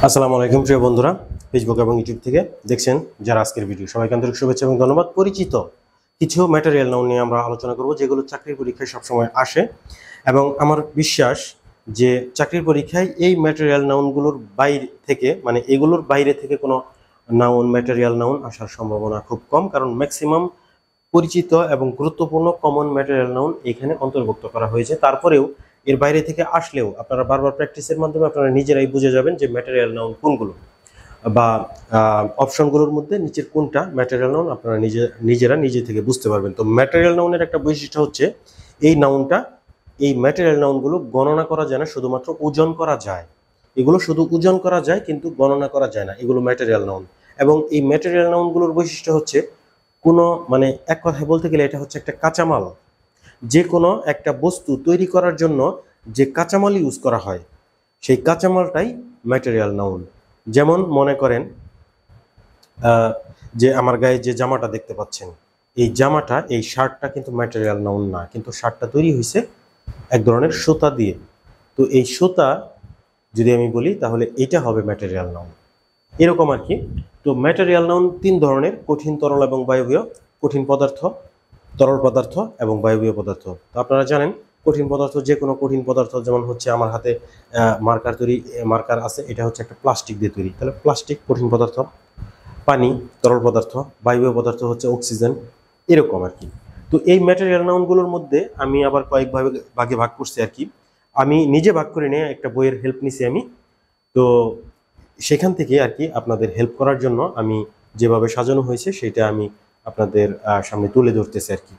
আসসালামু আলাইকুম প্রিয় বন্ধুরা, ফেসবুক এবং ইউটিউব থেকে দেখছেন যারা আজকের ভিডিও, সবাইকে আন্তরিক শুভেচ্ছা এবং ধন্যবাদ। পরিচিত কিছু ম্যাটেরিয়াল নাউন নিয়ে আমরা আলোচনা করব, যেগুলো চাকরির পরীক্ষায় সবসময় আসে এবং আমার বিশ্বাস যে চাকরির পরীক্ষায় এই ম্যাটেরিয়াল নাউনগুলোর বাইরে থেকে, মানে এগুলোর বাইরে থেকে কোনো নাউন, ম্যাটেরিয়াল নাউন আসার সম্ভাবনা খুব কম, কারণ ম্যাক্সিমাম পরিচিত এবং গুরুত্বপূর্ণ কমন ম্যাটেরিয়াল নাউন এখানে অন্তর্ভুক্ত করা হয়েছে। তারপরেও এর বাইরে থেকে আসলেও আপনারা বারবার প্র্যাকটিসের মাধ্যমে আপনারা নিজেরাই বুঝে যাবেন যে ম্যাটেরিয়াল নাউন কোনগুলো, বা অপশনগুলোর মধ্যে নিচের কোনটা ম্যাটেরিয়াল নাউন আপনারা নিজেরা নিজে থেকে বুঝতে পারবেন। তো ম্যাটেরিয়াল নাউনের একটা বৈশিষ্ট্য হচ্ছে এই ম্যাটেরিয়াল নাউনগুলো গণনা করা যায় না, শুধুমাত্র ওজন করা যায়। এগুলো শুধু ওজন করা যায় কিন্তু গণনা করা যায় না, এগুলো ম্যাটেরিয়াল নাউন। এবং এই ম্যাটেরিয়াল নাউনগুলোর বৈশিষ্ট্য হচ্ছে কোনো, মানে এক কথায় বলতে গেলে এটা হচ্ছে একটা কাঁচামাল। যে কোনো একটা বস্তু তৈরি করার জন্য যে কাঁচামাল ইউজ করা হয় সেই কাঁচামালটাই ম্যাটেরিয়াল নাউন। যেমন মনে করেন যে আমার গায়ে যে জামাটা দেখতে পাচ্ছেন, এই জামাটা, এই শার্টটা কিন্তু ম্যাটেরিয়াল নাউন না, কিন্তু শার্টটা তৈরি হয়েছে এক ধরনের সুতা দিয়ে। তো এই সুতা যদি আমি বলি তাহলে এটা হবে ম্যাটেরিয়াল নাউন, এরকম আর কি। তো ম্যাটেরিয়াল নাউন তিন ধরনের: কঠিন, তরল এবং বায়বীয়। কঠিন পদার্থ, তরল পদার্থ এবং বায়বীয় পদার্থ। তো আপনারা জানেন কঠিন পদার্থ, যে কোনো কঠিন পদার্থ, যেমন হচ্ছে আমার হাতে মার্কার আছে, এটা হচ্ছে একটা প্লাস্টিক দিয়ে তৈরি, তাহলে প্লাস্টিক কঠিন পদার্থ। পানি তরল পদার্থ, বায়বীয় পদার্থ হচ্ছে অক্সিজেন, এরকম আর কি। তো এই ম্যাটেরিয়াল নাউনগুলোর মধ্যে আমি আবার কয়েক ভাগে ভাগ করছি আর কি। আমি নিজে ভাগ করে নিয়ে একটা বইয়ের হেল্প নিছি আমি। তো সেখান থেকে আর কি আপনাদের হেল্প করার জন্য আমি যেভাবে সাজানো হয়েছে সেটা আমি আপনাদের সামনে তুলে ধরতেছি আর কি।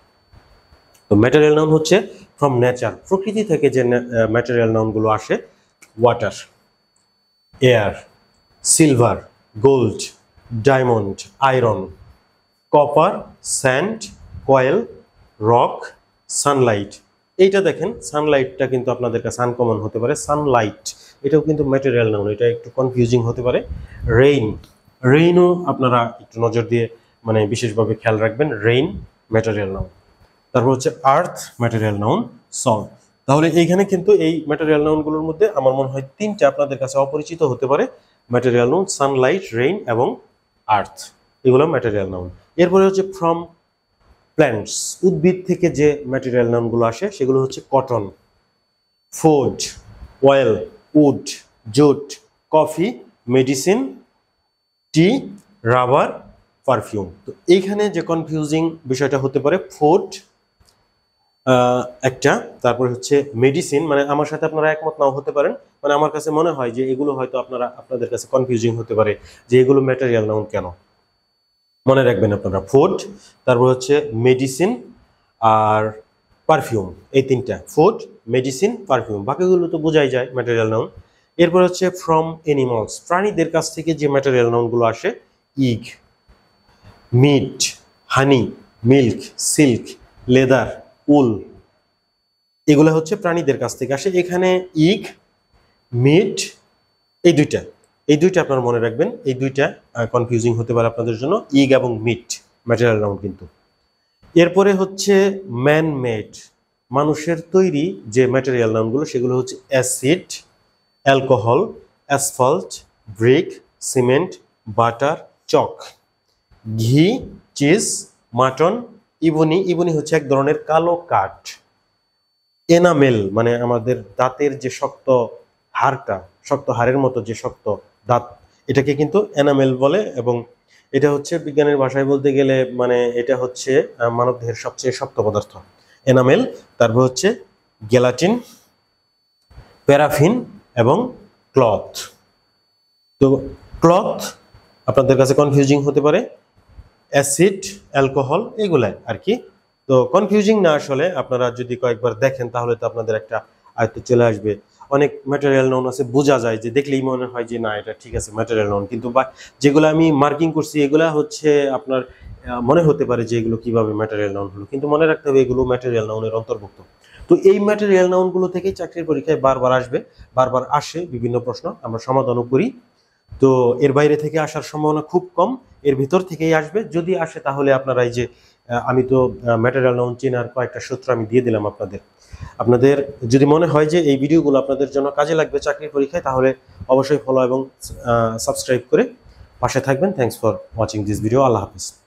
তো ম্যাটেরিয়াল নাউন হচ্ছে ফ্রম নেচার, প্রকৃতি থেকে যে ম্যাটেরিয়াল নাউনগুলো আসে: water, air, silver, gold, diamond, iron, copper, sand, coal, rock, sunlight. এইটা দেখেন, সানলাইটটা কিন্তু আপনাদের কাছে আনকমন হতে পারে। সানলাইট এটাও কিন্তু ম্যাটেরিয়াল নাউন, এটা একটু কনফিউজিং হতে পারে। রেইনও আপনারা একটু নজর দিয়ে, মানে বিশেষভাবে খেয়াল রাখবেন, রেইন ম্যাটেরিয়াল নাউন। তারপর হচ্ছে আর্থ, ম্যাটেরিয়াল নাউন, সল্ট। তাহলে এইখানে কিন্তু এই ম্যাটেরিয়াল নাউনগুলোর মধ্যে আমার মনে হয় তিনটা আপনাদের কাছে অপরিচিত হতে পারে: ম্যাটেরিয়াল নাউন, সানলাইট, রেইন এবং আর্থ, এগুলো ম্যাটেরিয়াল নাউন। এরপরে হচ্ছে ফ্রম প্ল্যান্টস, উদ্ভিদ থেকে যে ম্যাটেরিয়াল নাউনগুলো আসে সেগুলো হচ্ছে cotton, food, oil, wood, jute, coffee, medicine, tea, rubber, perfume. তো এইখানে যে কনফিউজিং বিষয়টা হতে পারে, ফুড একটা, তারপরে হচ্ছে মেডিসিন, মানে আমার সাথে আপনারা একমত নাও হতে পারেন, মানে আমার কাছে মনে হয় যে এগুলো হয়তো আপনাদের কাছে কনফিউজিং হতে পারে যে এগুলো ম্যাটেরিয়াল নাউন কেন। মনে রাখবেন আপনারা, ফুড, তারপর হচ্ছে মেডিসিন আর পারফিউম, এই তিনটা: ফুড, মেডিসিন, পারফিউম। বাকিগুলো তো বোঝাই যায় ম্যাটেরিয়াল নাউন। এরপর হচ্ছে ফ্রম এনিমালস, প্রাণীদের কাছ থেকে যে ম্যাটেরিয়াল নাউনগুলো আসে: ইগ, মিট, হানি, মিল্ক, সিল্ক, লেদার, উল, এগুলো হচ্ছে প্রাণীদের কাছ থেকে আসে। এখানে ইগ, মিট, এই দুইটা আপনারা মনে রাখবেন, এই দুইটা কনফিউজিং হতে পারে আপনাদের জন্য, ইগ এবং মিট ম্যাটেরিয়াল নাউন কিন্তু। এরপরে হচ্ছে ম্যান মেড, মানুষের তৈরি যে ম্যাটেরিয়াল নাউনগুলো সেগুলো হচ্ছে acid, alcohol, asphalt, brick, cement, butter, chalk, ghee, cheese, mutton, ইবনি। ইবনি হচ্ছে এক ধরনের কালো কাঠ। এনামেল, মানে আমাদের দাঁতের যে শক্ত হাড়টা, শক্ত হাড়ের মতো যে শক্ত দাঁত, এটাকে কিন্তু এনামেল বলে। এবং এটা হচ্ছে বিজ্ঞানের ভাষায় বলতে গেলে, মানে এটা হচ্ছে মানবদেহের সবচেয়ে শক্ত পদার্থ, এনামেল। তারপর হচ্ছে গেলাটিন, প্যারাফিন এবং ক্লথ। তো ক্লথ আপনাদের কাছে কনফিউজিং হতে পারে, অ্যাসিড, অ্যালকোহল, এগুলাই আর কি। তো কনফিউজিং না, আসলে আপনারা যদি কয়েকবার দেখেন তাহলে তো আপনাদের একটা আয়ত্তে চলে আসবে। অনেক ম্যাটেরিয়াল নাউন আছে বোঝা যায়, যে দেখলেই মনে হয় যে না এটা ঠিক আছে ম্যাটেরিয়াল নাউন, কিন্তু যেগুলো আমি মার্কিং করছি এগুলা হচ্ছে আপনার মনে হতে পারে যে এগুলো কিভাবে ম্যাটেরিয়াল নাউন হলো, কিন্তু মনে রাখতে হবে এগুলো ম্যাটেরিয়াল নাউনের অন্তর্ভুক্ত। তো এই ম্যাটেরিয়াল নাউনগুলো থেকেই চাকরির পরীক্ষায় বারবার আসে বিভিন্ন প্রশ্ন, আমরা সমাধানও করি। তো এর বাইরে থেকে আসার সম্ভাবনা খুব কম, এর ভিতর থেকেই আসবে। যদি আসে তাহলে আপনারা এই যে আমি তো ম্যাটেরিয়াল নাউন চেনার কয়েকটা সূত্র আমি দিয়ে দিলাম আপনাদের। আপনাদের যদি মনে হয় যে এই ভিডিওগুলো আপনাদের জন্য কাজে লাগবে চাকরির পরীক্ষায়, তাহলে অবশ্যই ফলো এবং সাবস্ক্রাইব করে পাশে থাকবেন। Thanks for watching this video. Allah Hafiz.